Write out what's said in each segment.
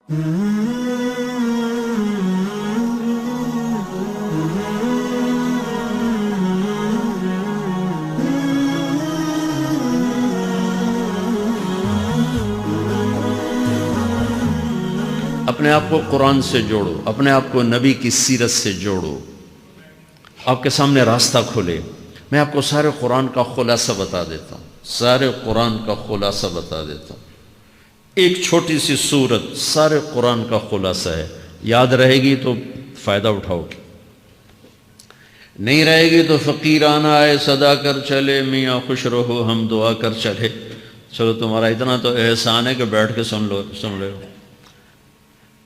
اپنے آپ کو قرآن سے جوڑو، اپنے آپ کو نبی کی سیرت سے جوڑو، آپ کے سامنے راستہ کھلے۔ میں آپ کو سارے قرآن کا خلاصہ بتا دیتا ہوں، سارے قرآن کا خلاصہ بتا دیتا ہوں۔ ایک چھوٹی سی سورت سارے قرآن کا خلاصہ ہے، یاد رہے گی تو فائدہ اٹھاؤ گے، نہیں رہے گی تو فقیرانہ آئے صدا کر چلے، میاں خوش رہو ہم دعا کر چلے۔ چلو تمہارا اتنا تو احسان ہے کہ بیٹھ کے سن لے۔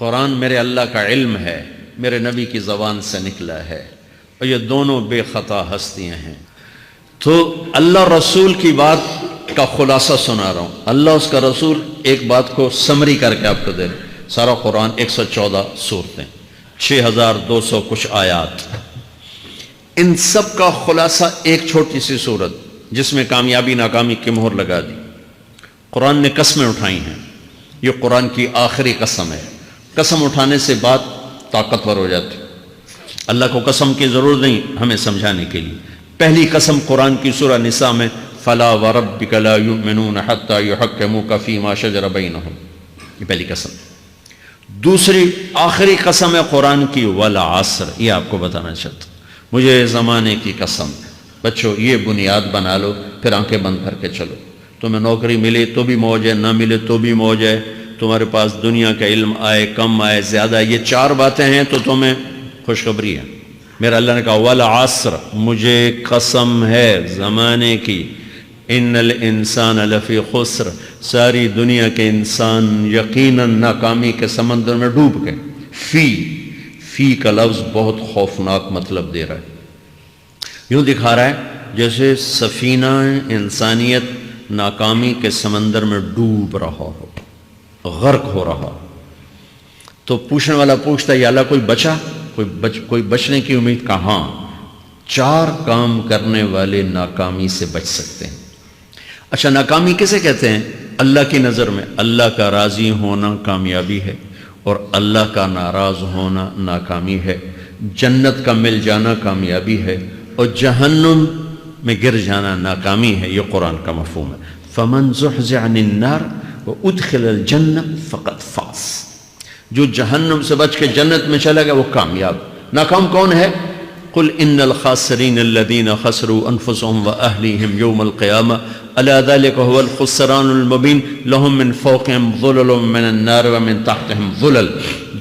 قرآن میرے اللہ کا علم ہے، میرے نبی کی زبان سے نکلا ہے، اور یہ دونوں بے خطا ہستیاں ہیں۔ تو اللہ رسول کی بات کا خلاصہ سنا رہا ہوں، اللہ اس کا رسول ایک بات کو سمری کر کے آپ کو دے رہے۔ سارا قرآن 114 سورتیں، 6200 کچھ آیات، ان سب کا خلاصہ ایک چھوٹی سی سورت جس میں کامیابی ناکامی کی مہر لگا دی۔ قرآن نے قسمیں اٹھائی ہیں، یہ قرآن کی آخری قسم ہے۔ قسم اٹھانے سے بات طاقتور ہو جاتی، اللہ کو قسم کی ضرورت نہیں ہمیں سمجھانے کے لیے۔ پہلی قسم قرآن کی سورہ نساء میں فَلَا وَرَبِّكَ لَا يُؤْمِنُونَ حَتَّى يُحَكِّمُوكَ فِي مَا شَجَرَ بَيْنَهُمْ، یہ پہلی قسم۔ دوسری آخری قسم ہے قرآن کی وَالْعَصْرِ، یہ آپ کو بتانا چاہتا ہوں، مجھے زمانے کی قسم۔ بچوں یہ بنیاد بنا لو، پھر آنکھیں بند کر کے چلو۔ تمہیں نوکری ملے تو بھی موج ہے، نہ ملے تو بھی موج ہے، تمہارے پاس دنیا کا علم آئے کم آئے زیادہ، یہ چار باتیں ہیں تو تمہیں خوشخبری ہے۔ میرا اللہ نے کہا والعصر، مجھے قسم ہے زمانے کی، ان الانسان لفی خسر، ساری دنیا کے انسان یقیناً ناکامی کے سمندر میں ڈوب گئے۔ فی کا لفظ بہت خوفناک مطلب دے رہا ہے، یوں دکھا رہا ہے جیسے سفینہ انسانیت ناکامی کے سمندر میں ڈوب رہا ہو، غرق ہو رہا۔ تو پوچھنے والا پوچھتا ہے یا اللہ کوئی بچا، کوئی بچنے کی امید؟ کہاں؟ چار کام کرنے والے ناکامی سے بچ سکتے ہیں۔ اچھا ناکامی کسے کہتے ہیں؟ اللہ کی نظر میں اللہ کا راضی ہونا کامیابی ہے، اور اللہ کا ناراض ہونا ناکامی ہے۔ جنت کا مل جانا کامیابی ہے، اور جہنم میں گر جانا ناکامی ہے۔ یہ قرآن کا مفہوم ہے۔ فَمَنْ زُحْزِحَ عَنِ النَّارِ وَأُدْخِلَ الْجَنَّةَ فَقَدْ فَازَ، جو جہنم سے بچ کے جنت میں چلا گیا وہ کامیاب۔ ناکام کون ہے؟ قُلْ إِنَّ الْخَاسِرِينَ الَّذِينَ خَسِرُوا أَنفُسَهُمْ وَأَهْلِيهِمْ يَوْمَ الْقِيَامَةِ أَلَا ذَلِكَ هُوَ الْخُسْرَانُ الْمُبِينُ لَهُم مِّن فَوْقِهِمْ ظُلَلٌ مِّنَ النَّارِ وَمِن تَحْتِهِمْ ظُلَلٌ،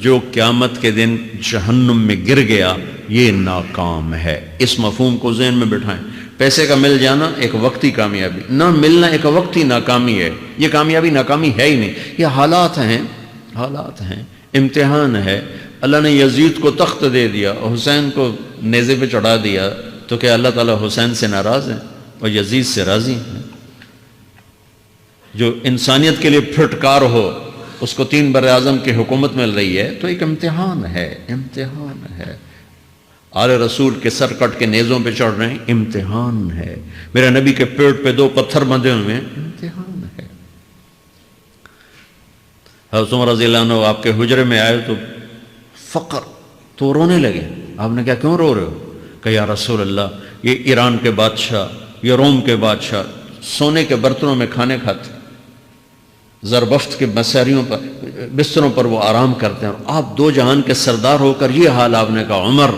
جو قیامت کے دن جہنم میں گر گیا یہ ناکام ہے۔ اس مفہوم کو ذہن میں بٹھائیں۔ پیسے کا مل جانا ایک وقتی کامیابی، نہ ملنا ایک وقتی ناکامی ہے۔ یہ کامیابی ناکامی ہے ہی نہیں، یہ حالات ہیں، امتحان ہے۔ اللہ نے یزید کو تخت دے دیا اور حسین کو نیزے پہ چڑھا دیا، تو کیا اللہ تعالیٰ حسین سے ناراض ہیں اور یزید سے راضی ہیں؟ جو انسانیت کے لیے پھٹکار ہو اس کو 3 براعظم کی حکومت مل رہی ہے تو ایک امتحان ہے۔ آل رسول کے سر کٹ کے نیزوں پہ چڑھ رہے ہیں، امتحان ہے۔ میرے نبی کے پیٹ پہ 2 پتھر بندھے ہوئے ہیں، امتحان ہے۔ حضرت عمر رضی اللہ عنہ آپ کے حجرے میں آئے تو فقر تو رونے لگے۔ آپ نے کہا کیوں رو رہے ہو؟ کہ یا رسول اللہ یہ ایران کے بادشاہ، یہ روم کے بادشاہ سونے کے برتنوں میں کھانے کھاتے، زربفت کے بستروں پر وہ آرام کرتے ہیں، اور آپ 2 جہان کے سردار ہو کر یہ حال۔ آپ نے کہا عمر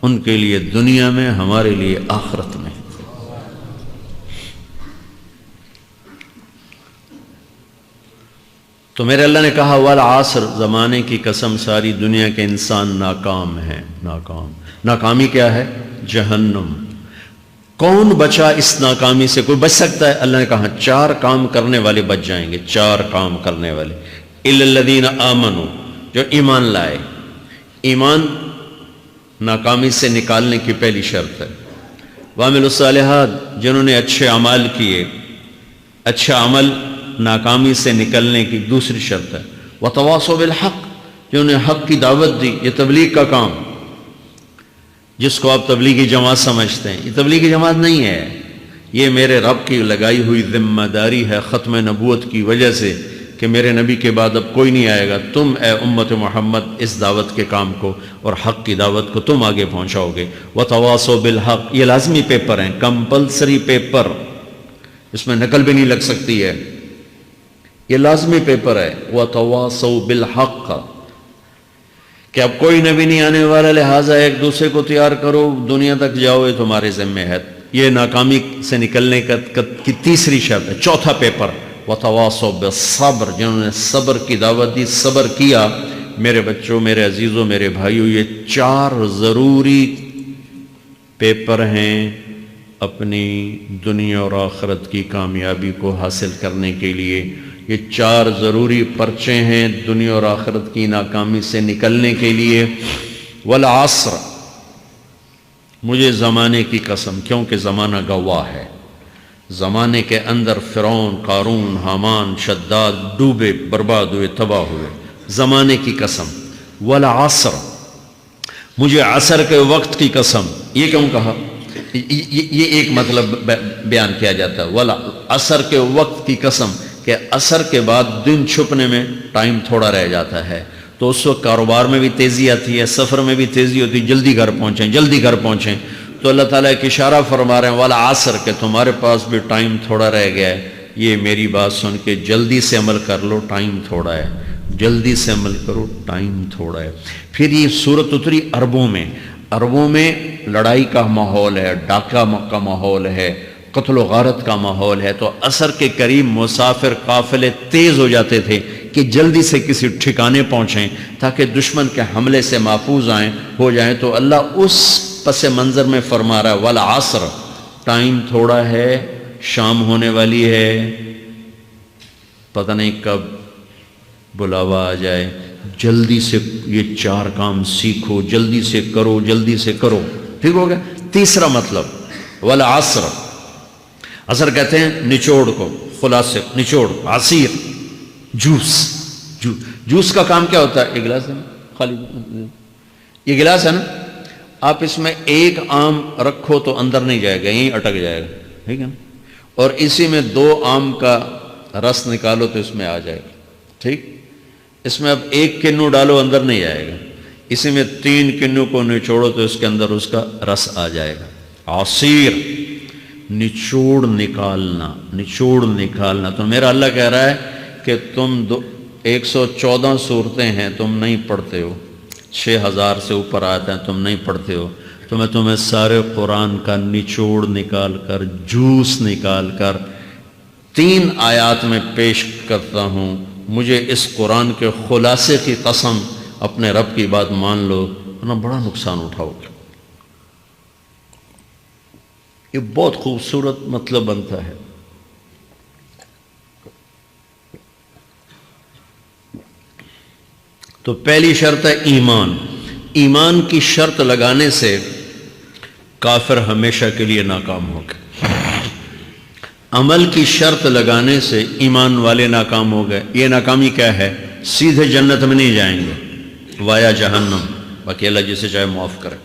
ان کے لیے دنیا میں، ہمارے لیے آخرت میں۔ تو میرے اللہ نے کہا والعصر، زمانے کی قسم ساری دنیا کے انسان ناکام ہیں، ناکامی کیا ہے؟ جہنم۔ کون بچا اس ناکامی سے؟ کوئی بچ سکتا ہے؟ اللہ نے کہا 4 کام کرنے والے بچ جائیں گے، 4 کام کرنے والے۔ اِلَّا الَّذِينَ آمَنُوا، جو ایمان لائے۔ ایمان ناکامی سے نکالنے کی پہلی شرط ہے۔ وَعَمِلُوا الصَّالِحَاتِ، جنہوں نے اچھے اعمال کیے۔ اچھا عمل ناکامی سے نکلنے کی دوسری شرط ہے۔ وَتَوَاصَوْا بِالْحَقِّ، جنہوں نے حق کی دعوت دی۔ یہ تبلیغ کا کام، جس کو آپ تبلیغی جماعت سمجھتے ہیں، یہ تبلیغی جماعت نہیں ہے، یہ میرے رب کی لگائی ہوئی ذمہ داری ہے ختم نبوت کی وجہ سے کہ میرے نبی کے بعد اب کوئی نہیں آئے گا، تم اے امت محمد اس دعوت کے کام کو اور حق کی دعوت کو تم آگے پہنچاؤ گے۔ وَتَوَاصَوْا بِالْحَقِّ، یہ لازمی پیپر ہیں، کمپلسری پیپر، اس میں نقل بھی نہیں لگ سکتی ہے، یہ لازمی پیپر ہے۔ وَتَوَاصَوْا بِالْحَقِّ، کہ اب کوئی نبی نہیں آنے والا، لہٰذا ایک دوسرے کو تیار کرو، دنیا تک جاؤ، یہ تمہارے ذمہ ہے۔ یہ ناکامی سے نکلنے کی تیسری شرط ہے۔ چوتھا پیپر وَتَوَاصَوْا بِالصَّبْرِ، جنہوں نے صبر کی دعوت دی، صبر کیا۔ میرے بچوں، میرے عزیزوں، میرے بھائیوں، یہ 4 ضروری پیپر ہیں اپنی دنیا اور آخرت کی کامیابی کو حاصل کرنے کے لیے۔ یہ 4 ضروری پرچے ہیں دنیا اور آخرت کی ناکامی سے نکلنے کے لیے۔ والعصر، مجھے زمانے کی قسم، کیونکہ زمانہ گواہ ہے، زمانے کے اندر فرعون، قارون، حامان، شداد ڈوبے، برباد ہوئے، تباہ ہوئے، زمانے کی قسم۔ والعصر، مجھے عصر کے وقت کی قسم۔ یہ کیوں کہا؟ یہ ایک مطلب بیان کیا جاتا ہے، والعصر کے وقت کی قسم، کہ عصر کے بعد دن چھپنے میں ٹائم تھوڑا رہ جاتا ہے، تو اس وقت کاروبار میں بھی تیزی آتی ہے، سفر میں بھی تیزی ہوتی ہے، جلدی گھر پہنچیں، جلدی گھر پہنچیں۔ تو اللہ تعالیٰ ایک اشارہ فرما رہے ہیں والعصر، کہ تمہارے پاس بھی ٹائم تھوڑا رہ گیا ہے، یہ میری بات سن کے جلدی سے عمل کر لو، ٹائم تھوڑا ہے، جلدی سے عمل کرو، ٹائم تھوڑا ہے۔ پھر یہ صورت اتری عربوں میں، عربوں میں لڑائی کا ماحول ہے، ڈاکہ کا ماحول ہے، قتل و غارت کا ماحول ہے، تو عصر کے قریب مسافر قافلے تیز ہو جاتے تھے کہ جلدی سے کسی ٹھکانے پہنچیں تاکہ دشمن کے حملے سے محفوظ ہو جائیں۔ تو اللہ اس پس منظر میں فرما رہا ہے والعصر، ٹائم تھوڑا ہے، شام ہونے والی ہے، پتہ نہیں کب بلاوا آ جائے، جلدی سے یہ 4 کام سیکھو، جلدی سے کرو، جلدی سے کرو۔ ٹھیک ہو گیا؟ تیسرا مطلب والعصر، عصر کہتے ہیں نچوڑ کو، خلاصے، نچوڑ، عصیر، جوس کا کام کیا ہوتا ہے؟ یہ گلاس ہے نا، خالی یہ گلاس ہے نا، آپ اس میں ایک آم رکھو تو اندر نہیں جائے گا، یہیں اٹک جائے گا، ٹھیک ہے نا، اور اسی میں 2 آم کا رس نکالو تو اس میں آ جائے گا، ٹھیک۔ اس میں اب 1 کنو ڈالو، اندر نہیں آئے گا، اسی میں 3 کنو کو نچوڑو تو اس کے اندر اس کا رس آ جائے گا۔ عصیر، نچوڑ نکالنا، نچوڑ نکالنا۔ تو میرا اللہ کہہ رہا ہے کہ تم 114 صورتیں ہیں، تم نہیں پڑھتے ہو، 6000 سے اوپر آتے ہیں، تم نہیں پڑھتے ہو، تو میں تمہیں سارے قرآن کا نچوڑ نکال کر، جوس نکال کر 3 آیات میں پیش کرتا ہوں۔ مجھے اس قرآن کے خلاصے کی قسم، اپنے رب کی بات مان لو، ورنہ بڑا نقصان اٹھاؤ گے۔ یہ بہت خوبصورت مطلب بنتا ہے۔ تو پہلی شرط ہے ایمان۔ ایمان کی شرط لگانے سے کافر ہمیشہ کے لیے ناکام ہو گئے، عمل کی شرط لگانے سے ایمان والے ناکام ہو گئے۔ یہ ناکامی کیا ہے؟ سیدھے جنت میں نہیں جائیں گے، وایا جہنم، باقی اللہ جسے چاہے معاف کرے۔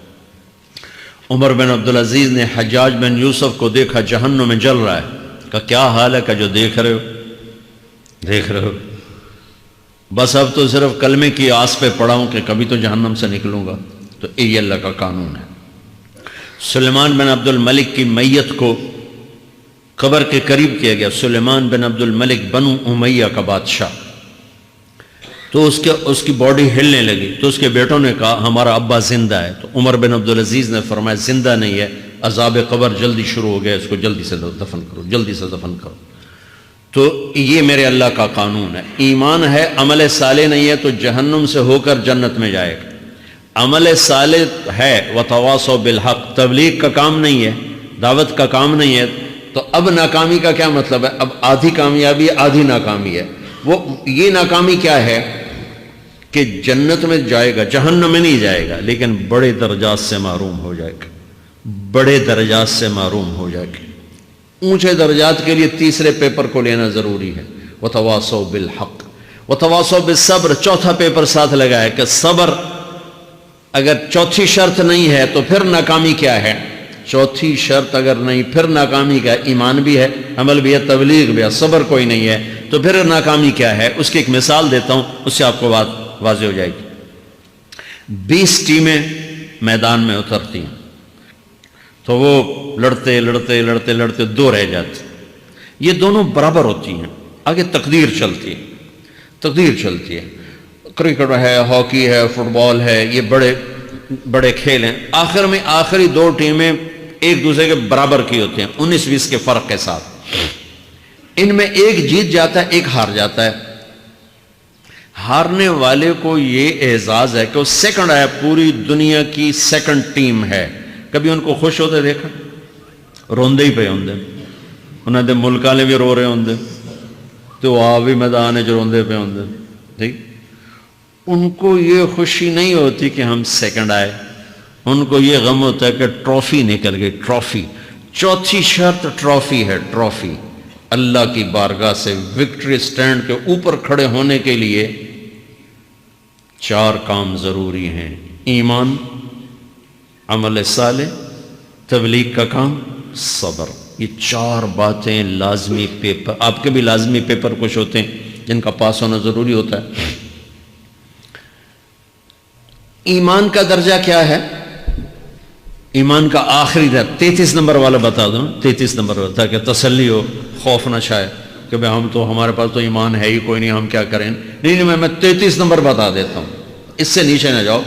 عمر بن عبدالعزیز نے حجاج بن یوسف کو دیکھا جہنم میں جل رہا ہے، کہا کیا حال ہے؟ کہ جو دیکھ رہے ہو، بس اب تو صرف کلمے کی آس پہ پڑا ہوں کہ کبھی تو جہنم سے نکلوں گا۔ تو یہ اللہ کا قانون ہے۔ سلیمان بن عبد الملک کی میت کو قبر کے قریب کیا گیا، سلیمان بن عبد الملک بنو امیہ کا بادشاہ، تو اس کی باڈی ہلنے لگی، تو اس کے بیٹوں نے کہا ہمارا ابا زندہ ہے۔ تو عمر بن عبدالعزیز نے فرمایا زندہ نہیں ہے، عذاب قبر جلدی شروع ہو گیا، اس کو جلدی سے دفن کرو، جلدی سے دفن کرو۔ تو یہ میرے اللہ کا قانون ہے۔ ایمان ہے، عمل صالح نہیں ہے تو جہنم سے ہو کر جنت میں جائے گا۔ عمل صالح ہے، وتواصوا بالحق، تبلیغ کا کام نہیں ہے، دعوت کا کام نہیں ہے، تو اب ناکامی کا کیا مطلب ہے؟ اب آدھی کامیابی آدھی ناکامی ہے۔ وہ یہ ناکامی کیا ہے کہ جنت میں جائے گا، جہنم میں نہیں جائے گا، لیکن بڑے درجات سے محروم ہو جائے گا، بڑے درجات سے محروم ہو جائے گا۔ اونچے درجات کے لیے تیسرے پیپر کو لینا ضروری ہے، وتواصوا بالحق وتواصوا بالصبر۔ چوتھا پیپر ساتھ لگایا کہ صبر، اگر چوتھی شرط نہیں ہے تو پھر ناکامی کیا ہے؟ چوتھی شرط اگر نہیں، پھر ناکامی کیا ہے؟ ایمان بھی ہے، عمل بھی ہے، تبلیغ بھی ہے، صبر کوئی نہیں ہے، تو پھر ناکامی کیا ہے اس کی ایک مثال دیتا ہوں، اس سے آپ کو بات واضح ہو جائے گی۔ 20 ٹیمیں میدان میں اترتی ہیں تو وہ لڑتے لڑتے لڑتے لڑتے 2 رہ جاتے، یہ دونوں برابر ہوتی ہیں، آگے تقدیر چلتی ہے، تقدیر چلتی ہے، کرکٹ ہے، ہاکی ہے، فٹ بال ہے، یہ بڑے بڑے کھیل ہیں، آخر میں آخری 2 ٹیمیں ایک دوسرے کے برابر کی ہوتی ہیں 19-20 کے فرق کے ساتھ، ان میں ایک جیت جاتا ہے ایک ہار جاتا ہے، ہارنے والے کو یہ اعزاز ہے کہ وہ سیکنڈ آیا، پوری دنیا کی سیکنڈ ٹیم ہے، کبھی ان کو خوش ہوتے دیکھا؟ روندے ہی پہ ہوندے، انہوں نے ملک والے بھی رو رہے ہوندے تو آ بھی میدان جو روندے پہ ہوندے، ٹھیک، ان کو یہ خوشی نہیں ہوتی کہ ہم سیکنڈ آئے، ان کو یہ غم ہوتا ہے کہ ٹرافی نکل گئی، ٹرافی، چوتھی شرط ٹرافی ہے، ٹرافی، اللہ کی بارگاہ سے وکٹری سٹینڈ کے اوپر کھڑے ہونے کے لیے 4 کام ضروری ہیں، ایمان، عمل صالح، تبلیغ کا کام، صبر، یہ 4 باتیں لازمی پیپر، آپ کے بھی لازمی پیپر کچھ ہوتے ہیں جن کا پاس ہونا ضروری ہوتا ہے۔ ایمان کا درجہ کیا ہے؟ ایمان کا آخری درجہ 33 نمبر والا بتا دوں، 33 نمبر والا، تاکہ تسلی ہو، خوف نہ چھائے کہ بھئی ہم تو، ہمارے پاس تو ایمان ہے ہی کوئی نہیں، ہم کیا کریں، نہیں میں 33 نمبر بتا دیتا ہوں، اس سے نیچے نہ جاؤ۔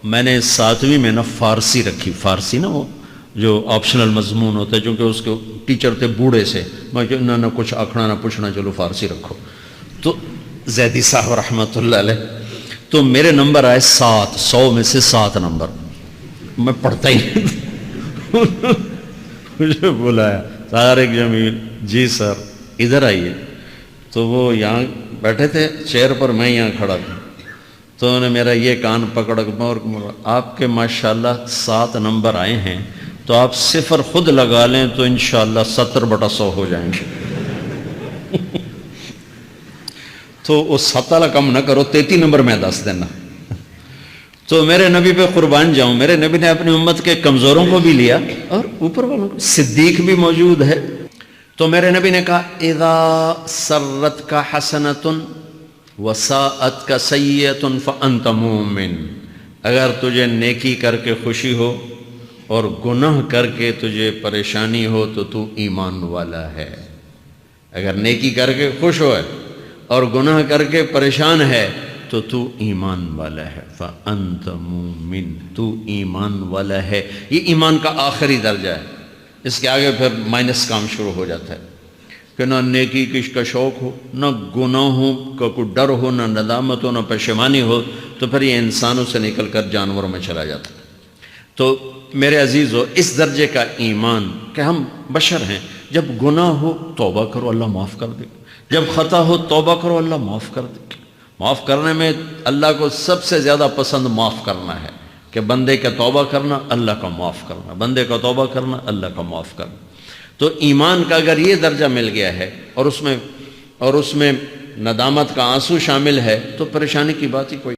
میں نے 7ویں میں نا فارسی رکھی، فارسی نا وہ جو آپشنل مضمون ہوتا ہے، چونکہ اس کے ٹیچر تھے بوڑھے سے، میں کہ نہ کچھ آکھنا نہ پوچھنا، چلو فارسی رکھو، تو زیدی صاحب رحمۃ اللہ علیہ، تو میرے نمبر آئے 7، 100 میں سے 7 نمبر، میں پڑھتا ہی مجھے بلایا طارق جمیل، جی سر ادھر آئیے، تو وہ یہاں بیٹھے تھے چیئر پر، میں یہاں کھڑا تھا، تو انہوں نے میرا یہ کان پکڑ اور آپ کے ماشاءاللہ 7 نمبر آئے ہیں، تو آپ 0 خود لگا لیں تو انشاءاللہ 70/100 ہو جائیں گے تو وہ 7 والا کم نہ کرو، 33 نمبر میں 10 دینا۔ تو میرے نبی پہ قربان جاؤں، میرے نبی نے اپنی امت کے کمزوروں کو بھی لیا اور اوپر والوں کو، صدیق بھی موجود ہے، تو میرے نبی نے کہا اذا سرتک حسنۃ وساءتک سیئۃ فانت مومن، اگر تجھے نیکی کر کے خوشی ہو اور گناہ کر کے تجھے پریشانی ہو تو ایمان والا ہے، اگر نیکی کر کے خوش ہو اور گناہ کر کے پریشان ہے تو ایمان والا ہے، فأنت مومن، تو ایمان والا ہے۔ یہ ایمان کا آخری درجہ ہے، اس کے آگے پھر مائنس کام شروع ہو جاتا ہے کہ نہ نیکی کا شوق ہو، نہ گناہوں کا کوئی ڈر ہو، نہ ندامت ہو، نہ پشیمانی ہو، تو پھر یہ انسانوں سے نکل کر جانوروں میں چلا جاتا ہے۔ تو میرے عزیزو، اس درجے کا ایمان کہ ہم بشر ہیں، جب گناہ ہو توبہ کرو اللہ معاف کر دے، جب خطا ہو توبہ کرو اللہ معاف کر دے۔ معاف کرنے میں اللہ کو سب سے زیادہ پسند معاف کرنا ہے، کہ بندے کا توبہ کرنا اللہ کا معاف کرنا، بندے کا توبہ کرنا اللہ کا معاف کرنا۔ تو ایمان کا اگر یہ درجہ مل گیا ہے اور اس میں ندامت کا آنسو شامل ہے تو پریشانی کی بات ہی کوئی